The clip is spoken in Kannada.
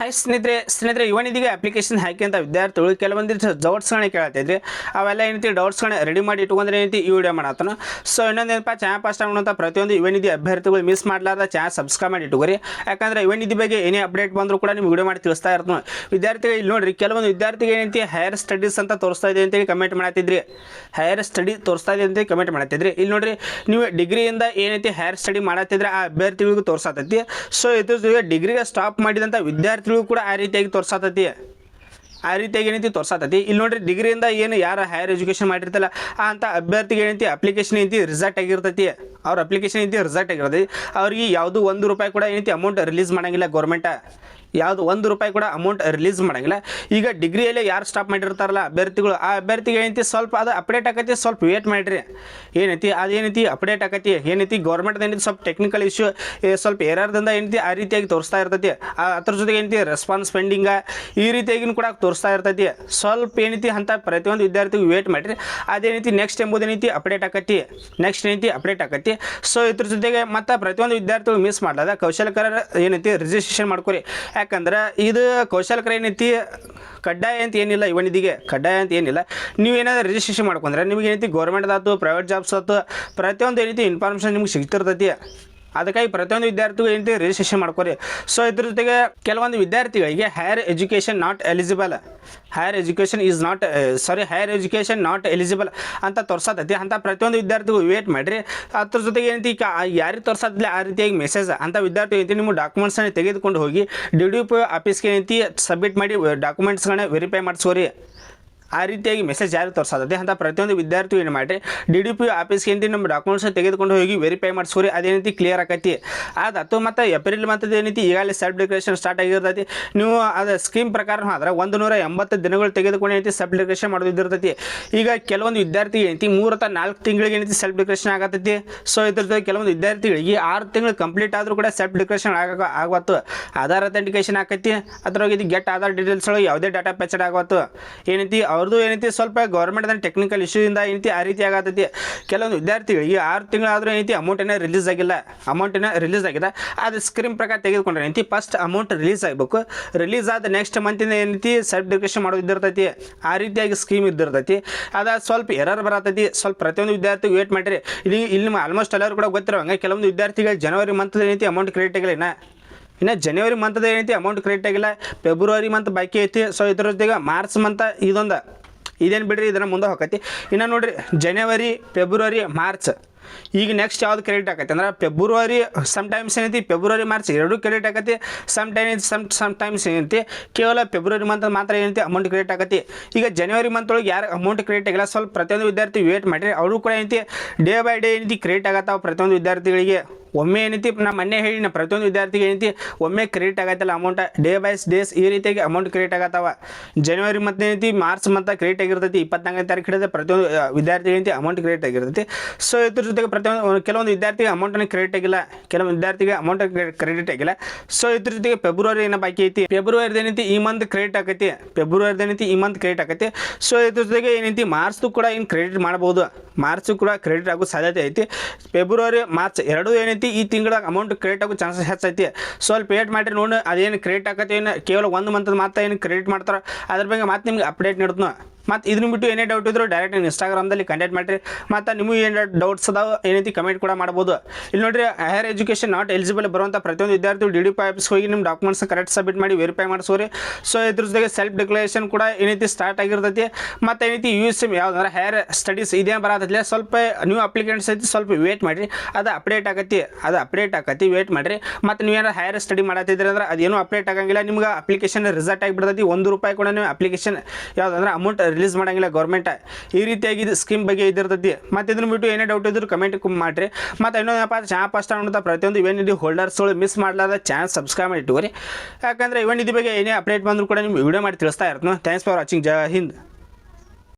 ಹಾಯ್ ಸ್ನೇಹಿತರೆ ಯುವ ನಿಧಿಗೆ ಅಪ್ಲಿಕೇಶನ್ ಹಾಕಿ ಅಂತ ವಿದ್ಯಾರ್ಥಿಗಳು ಕೆಲವೊಂದಿಷ್ಟು ಡೌಟ್ಸ್ಗಳನ್ನ ಕೇಳ್ತಿದ್ರಿ. ಅವೆಲ್ಲ ಏನೈತಿ ಡೌಟ್ಸ್ಗಳನ್ನ ರೆಡಿ ಮಾಡಿ ಇಟ್ಕೊಂಡ್ರೆ ಏನೈತಿ ಈ ವಿಡಿಯೋ ಮಾಡತ್ತನ. ಸೊ ಇನ್ನೊಂದೇನಪ್ಪ, ಚಾನಲ್ ಫಸ್ಟ್ ಮಾಡುವಂಥ ಪ್ರತಿಯೊಂದು ಯುವ ನಿಧಿ ಅಭ್ಯರ್ಥಿಗಳು ಮಿಸ್ ಮಾಡಲಾರ್ದ ಚಾನಲ್ ಸಬ್ಸ್ಕ್ರೈಬ್ ಮಾಡಿ ಇಟ್ಕೋರಿ. ಯಾಕಂದ್ರೆ ಯುವ ನಿಧಿ ಬಗ್ಗೆ ಏನೇ ಅಪ್ಡೇಟ್ ಬಂದರೂ ಕೂಡ ನಿಮ್ಗೆ ವಿಡಿಯೋ ಮಾಡಿ ತಿಳಿಸ್ತಾ ಇರ್ತಾನೆ. ವಿದ್ಯಾರ್ಥಿಗಳು ಇಲ್ಲಿ ನೋಡ್ರಿ, ಕೆಲವೊಂದು ವಿದ್ಯಾರ್ಥಿಗಳು ಏನೈತಿ ಹೈಯರ್ ಸ್ಟಡೀಸ್ ಅಂತ ತೋರಿಸ್ತಾ ಇದೆ ಅಂತೇಳಿ ಕಮೆಂಟ್ ಮಾಡತ್ತಿದ್ರಿ. ಹೈಯರ್ ಸ್ಟಡಿ ತೋರಿಸ್ತಾ ಇದೆ ಅಂತೇಳಿ ಕಮೆಂಟ್ ಮಾಡತ್ತಿದ್ರಿ. ಇಲ್ಲಿ ನೋಡ್ರಿ, ನೀವು ಡಿಗ್ರಿಯಿಂದ ಏನೈತಿ ಹೈಯರ್ ಸ್ಟಡಿ ಮಾಡತ್ತಿದ್ರೆ ಆ ಅಭ್ಯರ್ಥಿಗಳಿಗೂ ತೋರಿಸತೈತಿ. ಸೊ ಇದು ಡಿಗ್ರಿಗೆ ಸ್ಟಾಪ್ ಮಾಡಿದಂಥ ವಿದ್ಯಾರ್ಥಿಗಳು ಕೂಡ ಆ ರೀತಿಯಾಗಿ ತೋರಿಸತೈತಿ. ಏನೈತಿ ತೋರಿಸತೈತಿ. ಇಲ್ಲಿ ನೋಡ್ರಿ, ಡಿಗ್ರಿಯಿಂದ ಏನು ಯಾರು ಹೈಯರ್ ಎಜುಕೇಷನ್ ಮಾಡಿರ್ತಲ್ಲ ಅಂತ ಅಭ್ಯರ್ಥಿಗೆ ಏನೈತಿ ಅಪ್ಲಿಕೇಶನ್ ಏನೈತಿ ರಿಸಲ್ಟ್ ಆಗಿರ್ತೈತಿ. ಅವ್ರ ಅಪ್ಲಿಕೇಶನ್ ಏನೈತಿ ರಿಸಲ್ಟ್ ಆಗಿರ್ತೈತಿ. ಅವ್ರಿಗೆ ಯಾವುದು ₹1 ಕೂಡ ಏನೈತಿ ಅಮೌಂಟ್ ರಿಲೀಸ್ ಮಾಡಂಗಿಲ್ಲ ಗೌರ್ಮೆಂಟ. ಯಾವುದು ₹1 ಕೂಡ ಅಮೌಂಟ್ ರಿಲೀಸ್ ಮಾಡಂಗಿಲ್ಲ. ಈಗ ಡಿಗ್ರಿಯಲ್ಲೇ ಯಾರು ಸ್ಟಾಪ್ ಮಾಡಿರ್ತಾರಲ್ಲ ಅಭ್ಯರ್ಥಿಗಳು, ಆ ಅಭ್ಯರ್ಥಿಗೆ ಏನೈತಿ ಸ್ವಲ್ಪ ಅದು ಅಪ್ಡೇಟ್ ಆಕೈತಿ. ಸ್ವಲ್ಪ ವೇಟ್ ಮಾಡಿರಿ. ಏನೈತಿ ಅದೇನೈತಿ ಅಪ್ಡೇಟ್ ಆಕೈತಿ. ಏನೈತಿ ಗೌರ್ಮೆಂಟ್ ಏನೈತಿ ಸ್ವಲ್ಪ ಟೆಕ್ನಿಕಲ್ ಇಶ್ಯೂ, ಸ್ವಲ್ಪ ಎರರ್ದಿಂದ ಏನೈತಿ ಆ ರೀತಿಯಾಗಿ ತೋರಿಸ್ತಾ ಇರ್ತೈತಿ. ಅದ್ರ ಜೊತೆಗೆ ಏನೈತಿ ರೆಸ್ಪಾನ್ಸ್ ಪೆಂಡಿಂಗ ಈ ರೀತಿಯಾಗಿ ಕೂಡ ತೋರಿಸ್ತಾ ಇರ್ತೈತಿ. ಸ್ವಲ್ಪ ಏನೈತಿ ಅಂತ ಪ್ರತಿಯೊಂದು ವಿದ್ಯಾರ್ಥಿಗೂ ವೇಟ್ ಮಾಡಿರಿ. ಅದೇನೈತಿ ನೆಕ್ಸ್ಟ್ ಎಂಬುದೇನೈತಿ ಅಪ್ಡೇಟ್ ಆಕೈತಿ. ನೆಕ್ಸ್ಟ್ ಏನೈತಿ ಅಪ್ಡೇಟ್ ಆಕೈತಿ. ಸೊ ಇದ್ರ ಜೊತೆಗೆ ಮತ್ತು ಪ್ರತಿಯೊಂದು ವಿದ್ಯಾರ್ಥಿಗಳು ಮಿಸ್ ಮಾಡಲಾದ ಕೌಶಲ್ಯಕರ ಏನೈತಿ ರಿಜಿಸ್ಟ್ರೇಷನ್ ಮಾಡ್ಕೊರಿ. ಯಾಕಂದ್ರೆ ಇದು ಕೌಶಲ್ಯಕರ ಏನೈತಿ ಕಡ್ಡಾಯ ಅಂತ ಏನಿಲ್ಲ. ಯುವ ನಿಧಿಗೆ ಕಡ್ಡಾಯ ಅಂತ ಏನಿಲ್ಲ. ನೀವು ಏನಾದರೂ ರಿಜಿಸ್ಟ್ರೇಷನ್ ಮಾಡ್ಕೊಂಡ್ರೆ ನಿಮಗೆ ಏನೈತಿ ಗೌರ್ಮೆಂಟ್ದಾತು ಪ್ರೈವೇಟ್ ಜಾಬ್ಸ್ ಆಯ್ತು ಪ್ರತಿಯೊಂದು ಏನೈತಿ ಇನ್ಫಾರ್ಮೇಷನ್ ನಿಮ್ಗೆ ಸಿಗ್ತಿರ್ತೈತಿ. ಅದಕ್ಕಾಗಿ ಪ್ರತಿಯೊಂದು ವಿದ್ಯಾರ್ಥಿಗಳು ಏನೈತಿ ರಿಜಿಸ್ಟ್ರೇಷನ್ ಮಾಡ್ಕೊರಿ. ಸೊ ಇದ್ರ ಜೊತೆಗೆ ಕೆಲವೊಂದು ವಿದ್ಯಾರ್ಥಿಗಳಿಗೆ higher education not eligible not eligible ಅಂತ ತೋರ್ಸತೈತಿ. ಅಂತ ಪ್ರತಿಯೊಂದು ವಿದ್ಯಾರ್ಥಿಗಳು ವೇಟ್ ಮಾಡಿರಿ. ಅದ್ರ ಜೊತೆಗೆ ಏನೈತಿ ಯಾರಿಗೆ ತೋರ್ಸತ್ತಿಲ್ಲ ಆ ರೀತಿಯಾಗಿ ಮೆಸೇಜ್ ಅಂತ ವಿದ್ಯಾರ್ಥಿ ಏನೈತಿ ನಿಮ್ಮ ಡಾಕ್ಯುಮೆಂಟ್ಸನ್ನು ತೆಗೆದುಕೊಂಡು ಹೋಗಿ DDPO ಆಫೀಸ್ಗೆ ಏನೈತಿ ಸಬ್ಮಿಟ್ ಮಾಡಿ ಡಾಕ್ಯುಮೆಂಟ್ಸ್ಗಳನ್ನ ವೆರಿಫೈ ಮಾಡಿಸ್ಕೋರಿ. ಆ ರೀತಿಯಾಗಿ ಮೆಸೇಜ್ ಯಾರು ತೋರಿಸತ್ತೆ ಅಂತ ಪ್ರತಿಯೊಂದು ವಿದ್ಯಾರ್ಥಿ ಏನು ಮಾಡಿರಿ DDPO ಆಫೀಸ್ಗೆ ಏನಂತ ನಮ್ಮ ಡಾಕ್ಯುಮೆಂಟ್ಸ್ ತೆಗೆದುಕೊಂಡು ಹೋಗಿ ವೆರಿಫೈ ಮಾಡಿಸ್ಕೋರಿ. ಅದೇನೈತಿ ಕ್ಲಿಯರ್ ಆಕೈತಿ. ಅದು ಮತ್ತು ಏಪ್ರಿಲ್ ಮಂತದ ಏನೈತಿ ಈಗಾಗಲೇ ಸೆಲ್ಫ್ ಡಿಕ್ಲರೇಷನ್ ಸ್ಟಾರ್ಟ್ ಆಗಿರ್ತೈತಿ. ನೀವು ಅದು ಸ್ಕೀಮ್ ಪ್ರಕಾರ ಆದ್ರೆ 180 ದಿನಗಳು ತೆಗೆದುಕೊಂಡು ಏನೈತಿ ಸೆಲ್ಫ್ ಡಿಕ್ಲರೇಷನ್ ಮಾಡೋದಿರ್ತೈತಿ. ಈಗ ಕೆಲವೊಂದು ವಿದ್ಯಾರ್ಥಿ ಏನೈತಿ 3 ಅಥವಾ 4 ತಿಂಗಳಿಗೆ ಏನೈತಿ ಸೆಲ್ಫ್ ಡಿಕ್ಲರೇಷನ್ ಆಗತ್ತೈತಿ. ಸೊ ಇದ್ರ ಜೊತೆ ಕೆಲವೊಂದು ವಿದ್ಯಾರ್ಥಿಗಳಿಗೆ 6 ತಿಂಗಳು ಕಂಪ್ಲೀಟ್ ಆದರೂ ಕೂಡ ಸೆಲ್ಫ್ ಡಿಕ್ಲರೇಷನ್ ಆಗವತ್ತು. ಆಧಾರ್ ಅಥೆಂಟಿಕೇಶನ್ ಆಕೈತಿ. ಅದ್ರೊಳಗೆ ಗೆಟ್ ಆಧಾರ್ ಡೀಟೇಲ್ಸ್ ಒಳಗೆ ಯಾವುದೇ ಡಾಟಾ ಪ್ಯಾಚಡ್ ಆಗವತ್ತು. ಏನೈತಿ ಅವ್ರದ್ದು ಏನೈತಿ ಸ್ವಲ್ಪ ಗೌರ್ಮೆಂಟ್ ಟೆಕ್ನಿಕಲ್ ಇಶ್ಯೂಯಿಂದ ಏನೈತಿ ಆ ರೀತಿ ಆಗತೈತಿ. ಕೆಲವೊಂದು ವಿದ್ಯಾರ್ಥಿಗಳಿಗೆ 6 ತಿಂಗಳಾದರೂ ಏನೈತಿ ಅಮೌಂಟನ್ನು ರಿಲೀಸ್ ಆಗಿಲ್ಲ. ಆಗಿದೆ. ಅದು ಸ್ಕ್ರೀನ್ ಪ್ರಕಾರ ತೆಗೆದುಕೊಂಡ್ರೆ ಏನೈತಿ ಫಸ್ಟ್ ಅಮೌಂಟ್ ರಿಲೀಸ್ ಆಗಬೇಕು. ರಿಲೀಸ್ ಆದ ನೆಕ್ಸ್ಟ್ ಮಂತಿಂದ ಏನೈತಿ ಸೆಲ್ಫ್ ಡಿಕ್ಲರೇಷನ್ ಮಾಡೋದಿರ್ತೈತಿ. ಆ ರೀತಿಯಾಗಿ ಸ್ಕೀಮ್ ಇದ್ದಿರ್ತೈತಿ. ಅದು ಸ್ವಲ್ಪ ಎರರ್ ಬರತೈತಿ. ಸ್ವಲ್ಪ ಪ್ರತಿಯೊಂದು ವಿದ್ಯಾರ್ಥಿಗೆ ವೇಟ್ ಮಾಡಿರಿ. ಇಲ್ಲಿ ಆಲ್ಮೋಸ್ಟ್ ಎಲ್ಲರೂ ಕೂಡ ಗೊತ್ತಿರೋಂಗೆ ಕೆಲವೊಂದು ವಿದ್ಯಾರ್ಥಿಗಳು ಜನವರಿ ಮಂತದ ಏನೈತಿ ಅಮೌಂಟ್ ಕ್ರೆಡಿಟ್ ಆಗಿಲ್ಲ. ಇನ್ನು ಜನವರಿ ಮಂತದ ಏನೈತಿ ಅಮೌಂಟ್ ಕ್ರೆಡಿಟ್ ಆಗಿಲ್ಲ. ಫೆಬ್ರವರಿ ಮಂತ್ ಬಾಕಿ ಐತಿ. ಸೊ ಇದ್ರ ಜೊತೆಗೆ ಮಾರ್ಚ್ ಮಂತ್ ಇದೇನು ಬಿಡ್ರಿ, ಇದನ್ನು ಮುಂದೆ ಹೋಗತಿ. ಇನ್ನು ನೋಡಿರಿ, ಜನವರಿ, ಫೆಬ್ರವರಿ, ಮಾರ್ಚ್ ಈಗ ನೆಕ್ಸ್ಟ್ ಯಾವ್ದು ಕ್ರೆಡಿಟ್ ಆಕೈತಿ ಅಂದ್ರೆ ಫೆಬ್ರವರಿ. ಸಮ್ಟೈಮ್ಸ್ ಏನೈತಿ ಫೆಬ್ರವರಿ ಮಾರ್ಚ್ ಎರಡೂ ಕ್ರೆಡಿಟ್ ಆಕತಿ. ಸಮ್ಟೈಮ್ಸ್ ಏನೈತಿ ಕೇವಲ ಫೆಬ್ರವರಿ ಮಂತ್ ಮಾತ್ರ ಏನೈತಿ ಅಮೌಂಟ್ ಕ್ರೆಡಿಟ್ ಆಕತಿ. ಈಗ ಜನವರಿ ಮಂತ್ ಒಳಗೆ ಯಾರು ಅಮೌಂಟ್ ಕ್ರೆಡಿಟ್ ಆಗಿಲ್ಲ ಸ್ವಲ್ಪ ಪ್ರತಿಯೊಂದು ವಿದ್ಯಾರ್ಥಿ ವೇಟ್ ಮಾಡಿರಿ. ಅವರು ಕೂಡ ಏನೈತಿ ಡೇ ಬೈ ಡೇ ಏನೈತಿ ಕ್ರೆಡಿಟ್ ಆಗತ್ತಾವ ಪ್ರತಿಯೊಂದು ವಿದ್ಯಾರ್ಥಿಗಳಿಗೆ. ಒಮ್ಮೆ ಏನೈತಿ ನಾ ಮೊನ್ನೆ ಹೇಳಿ ಪ್ರತಿಯೊಂದು ವಿದ್ಯಾರ್ಥಿಗೆ ಏನೈತಿ ಒಮ್ಮೆ ಕ್ರೆಡಿಟ್ ಆಗತ್ತಲ್ಲ ಅಮೌಂಟ್. ಡೇ ಬೈ ಡೇಸ್ ಈ ರೀತಿಯಾಗಿ ಅಮೌಂಟ್ ಕ್ರೆಡಿಟ್ ಆಗತ್ತಾವ. ಜನವರಿ ಮತ್ತು ಏನೈತಿ ಮಾರ್ಚ್ ಮಂತ್ ಕ್ರೆಡಿಟ್ ಆಗಿರ್ತೈತಿ. 24ನೇ ತಾರೀಕು ಹಿಡಿದ ಪ್ರತಿಯೊಂದು ವಿದ್ಯಾರ್ಥಿಗೆ ಏನೈತಿ ಅಮೌಂಟ್ ಕ್ರೆಡಿಟ್ ಆಗಿರ್ತೈತಿ. ಸೊ ಇದ್ರ ಜೊತೆಗೆ ಕೆಲವೊಂದು ವಿದ್ಯಾರ್ಥಿಗೆ ಅಮೌಂಟನ್ನು ಕ್ರೆಡಿಟ್ ಆಗಿಲ್ಲ. ಕೆಲವೊಂದು ವಿದ್ಯಾರ್ಥಿಗೆ ಅಮೌಂಟ್ ಕ್ರೆಡಿಟ್ ಆಗಿಲ್ಲ. ಸೊ ಇದ್ರ ಜೊತೆಗೆ ಫೆಬ್ರವರಿ ಏನೋ ಬಾಕಿ ಐತಿ. ಫೆಬ್ರವರಿದ ಏನೈತಿ ಈ ಮಂತ್ ಕ್ರೆಡಿಟ್ ಆಕೈತಿ. ಸೊ ಇದ್ರ ಜೊತೆಗೆ ಏನೈತಿ ಮಾರ್ಚ್ದು ಕೂಡ ಏನು ಕ್ರೆಡಿಟ್ ಮಾಡ್ಬೋದು. ಮಾರ್ಚ್ ಕೂಡ ಕ್ರೆಡಿಟ್ ಆಗೋ ಸಾಧ್ಯತೆ ಐತಿ. ಫೆಬ್ರವರಿ ಮಾರ್ಚ್ ಎರಡೂ ಏನೈತಿ ಈ ತಿಂಗಳ ಅಮೌಂಟ್ ಕ್ರೆಡಿಟ್ ಆಗೋ ಚಾನ್ಸಸ್ ಹೆಚ್ಚೈತಿ. ಸ್ವಲ್ಪ ವೇಟ್ ಮಾಡಿರಿ ನೋಡಿ ಅದೇನು ಕ್ರೆಡಿಟ್ ಆಕತಿ. ಏನು ಕೇವಲ 1 ಮಂತ್ ಮಾತ್ರ ಏನು ಕ್ರೆಡಿಟ್ ಮಾಡ್ತಾರೆ ಅದ್ರ ಬಗ್ಗೆ ಮತ್ತೆ ನಿಮ್ಗೆ ಅಪ್ಡೇಟ್ ನೀಡ್ತು. ಮತ್ತು ಇದನ್ನ ಬಿಟ್ಟು ಏನೇ ಡೌಟ್ ಇದ್ರು ಡೈರೆಕ್ಟ್ ಇನ್ಸ್ಟಾಗ್ರಾಮ್ದಲ್ಲಿ ಕಾಂಟ್ಯಾಕ್ಟ್ ಮಾಡಿರಿ. ಮತ್ತು ನಿಮಗೆ ಏನು ಡೌಟ್ಸ್ ಅದಾವೆ ಏನೈತಿ ಕಮೆಂಟ್ ಕೂಡ ಮಾಡ್ಬೋದು. ಇಲ್ಲಿ ನೋಡಿರಿ, ಹೈಯರ್ ಎಜುಕೇಷನ್ ನಾಟ್ ಎಲಿಜಿಬಲ್ ಬರುವಂಥ ಪ್ರತಿಯೊಂದು ವಿದ್ಯಾರ್ಥಿಗಳು DDPO ಆಫೀಸ್ಗೆ ಹೋಗಿ ನಿಮ್ಮ ಡಾಕ್ಯುಮೆಂಟ್ಸ್ ಕರೆಕ್ಟ್ ಸಬ್ಮಿಟ್ ಮಾಡಿ ವೆರಿಫೈ ಮಾಡಿಸೋರಿ. ಸೊ ಇದ್ರ ಜೊತೆಗೆ ಸೆಲ್ಫ್ ಡಿಕ್ಲರೇಷನ್ ಕೂಡ ಏನೈತಿ ಸ್ಟಾರ್ಟ್ ಆಗಿರ್ತೈತಿ. ಮತ್ತು ಏನೈತಿ USM ಯಾವ್ದಂದ್ರೆ ಹೈಯರ್ ಸ್ಟಡೀಸ್ ಇದೇನು ಬರತ್ತಲ್ಲ ಸ್ವಲ್ಪ ನ್ಯೂ ಅಪ್ಲಿಕೆಂಟ್ಸ್ ಐತಿ ಸ್ವಲ್ಪ ವೇಟ್ ಮಾಡಿರಿ. ಅದು ಅಪ್ಡೇಟ್ ಆಕತಿ ವೇಟ್ ಮಾಡಿರಿ. ಮತ್ತು ನೀವೇನಾರು ಹೈಯರ್ ಸ್ಟಡಿ ಮಾಡತ್ತಿದ್ರಿ ಅಂದ್ರೆ ಅದೇನು ಅಪ್ಡೇಟ್ ಆಗಂಗಿಲ್ಲ. ನಿಮ್ಗೆ ಅಪ್ಲಿಕೇಶನ್ ರಿಸಲ್ಟ್ ಆಗಿಬಿಡ್ತೈತಿ. ₹1 ಕೂಡ ನೀವು ಅಪ್ಲಿಕೇಶನ್ ಯಾವುದಂದ್ರೆ ಅಮೌಂಟ್ ರಿಲೀಸ್ ಮಾಡಂಗಿಲ್ಲ ಗೌರ್ಮೆಂಟ್. ಈ ರೀತಿಯಾಗಿ ಇದು ಸ್ಕೀಮ್ ಬಗ್ಗೆ ಇದಿರ್ತೈತಿ. ಮತ್ತು ಇದನ್ನು ಬಿಟ್ಟು ಏನೇ ಡೌಟ್ ಇದ್ರು ಕಮೆಂಟ್ ಮಾಡಿರಿ. ಮತ್ತು ಇನ್ನೊಂದಪ್ಪ ಚಾನಲ್ ಫಸ್ಟ್ ಅನ್ನೋಂಥ ಪ್ರತಿಯೊಂದು ಯುವ ನಿಧಿ ಹೋಲ್ಡರ್ಸ್ಗಳು ಮಿಸ್ ಮಾಡಲಾದ ಚಾನಲ್ ಸಬ್ಸ್ಕ್ರೈಬ್ ಮಾಡಿ ಇಟ್ಕೋರಿ. ಯಾಕಂದರೆ ಯುವ ನಿಧಿ ಬಗ್ಗೆ ಏನೇ ಅಪ್ಡೇಟ್ ಬಂದರೂ ಕೂಡ ನಿಮ್ಗೆ ವಿಡಿಯೋ ಮಾಡಿ ತಿಳಿಸ್ತಾ ಇರ್ತೀನಿ. Thanks for watching. Jai Hind.